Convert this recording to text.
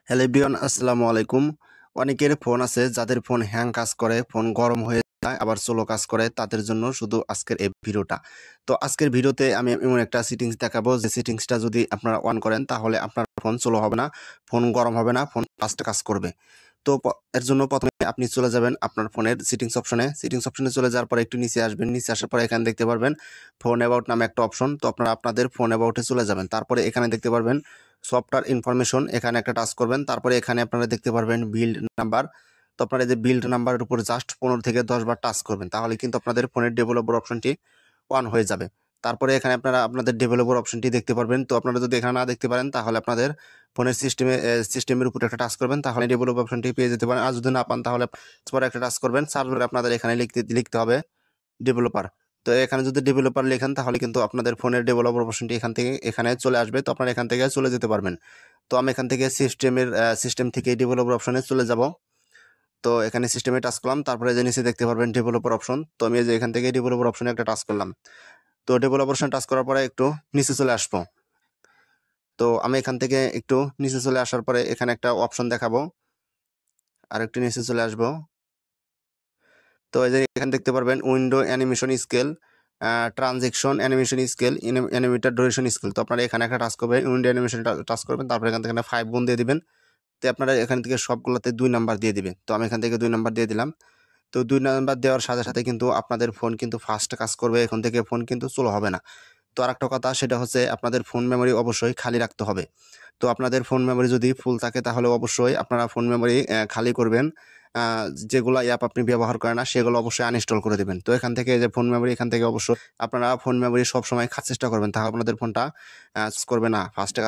Hello everyone, আসসালামু আলাইকুম। অনেকের ফোন আছে যাদের ফোন হ্যাং কাজ করে, ফোন গরম হয়ে যায়, আবার স্লো কাজ করে। তাদের জন্য শুধু আজকের এই ভিডিওটা। তো আজকের ভিডিওতে আমি এমন একটা সেটিংস দেখাবো যে সেটিংসটা যদি আপনারা অন করেন তাহলে আপনার ফোন স্লো হবে না, ফোন গরম হবে না, ফোন ফাস্ট কাজ করবে। তো এর জন্য প্রথমে আপনি চলে যাবেন আপনার ফোনের সেটিংস অপশনে। সেটিংস অপশনে চলে যাওয়ার পরে একটু নিচে আসবেন। নিচে আসার পরে এখানে দেখতে পারবেন ফোন অ্যাবাউট নামে একটা অপশন। তো আপনারা আপনাদের ফোন অ্যাবাউটে চলে যাবেন। তারপরে এখানে দেখতে পারবেন সফটওয়্যার ইনফরমেশন, এখানে একটা টাচ করবেন। তারপরে এখানে আপনারা দেখতে পারবেন বিল্ড নাম্বার। তো আপনারা এই যে বিল্ড নাম্বারের উপর জাস্ট 15 থেকে 10 বার টাচ করবেন, তাহলে কিন্তু আপনাদের ফোনের ডেভেলপার অপশনটি অন হয়ে যাবে। তারপরে এখানে আপনারা আপনাদের ডেভেলপার অপশনটি দেখতে পারবেন। তো আপনারা যদি এখানে না দেখতে পারেন তাহলে আপনাদের ফোনের সিস্টেমের উপর একটা টাচ করবেন, তাহলে ডেভেলপার অপশনটি পেয়ে যেতে পারেন। আর যদি না পান তাহলে পরে একটা টাচ করবেন, সার্ভারে আপনাদের এখানে লিখতে হবে ডেভেলপার। তো এখানে যদি ডেভেলপার লেখেন তাহলে কিন্তু আপনাদের ফোনের ডেভেলপার অপশনটি এখান থেকে এখানে চলে আসবে। তো আপনারা এখান থেকে চলে যেতে পারবেন। তো আমি এখান থেকে সিস্টেম থেকে ডেভেলপার অপশনে চলে যাব। তো এখানে সিস্টেমে টাচ করলাম, তারপরে যে নিচে দেখতে পারবেন ডেভেলপার অপশন। তো আমি এই যে এখান থেকে ডেভেলপার অপশনে একটা টাচ করলাম। তো ডেভেলপার অপশন টাচ করার পরে একটু নিচে চলে আসবো। তো আমি এখান থেকে একটু নিচে চলে আসার পরে এখানে একটা অপশন দেখাবো, আর একটু নিচে চলে আসবো। তো এই যে এখানে দেখতে পারবেন window animation scale, transaction animation scale, animator duration scale. তো আপনারা এখানে একটা টাচ করবেন, উইন্ডো অ্যানিমেশন টাচ করবেন, তারপরে এখান থেকে 5 গুণ দিয়ে দিবেন। তো আপনারা এখান থেকে সবগুলোতে 2 নাম্বার দিয়ে দিবেন। তো আমি এখান থেকে 2 নাম্বার দিয়ে দিলাম। তো 2 নাম্বার দেওয়ার সাথে সাথে কিন্তু আপনাদের ফোন কিন্তু ফাস্ট কাজ করবে, এখন থেকে ফোন কিন্তু স্লো হবে না। তো আরেকটা কথা, সেটা হচ্ছে আপনাদের ফোন মেমোরি অবশ্যই খালি রাখতে হবে। তো আপনাদের ফোন মেমোরি যদি ফুল থাকে তাহলে অবশ্যই আপনারা ফোন মেমোরি খালি করবেন। আ যেগুলা অ্যাপ আপনি ব্যবহার করেন না সেগুলো অবশ্যই আনইনস্টল করে দিবেন। তো এখান থেকে যে ফোন মেমোরি, এখান থেকে অবশ্যই আপনারা ফোন মেমোরি সবসময় চেষ্টা করবেন, তাহলে আপনাদের ফোনটা করবে না, ফাস্টে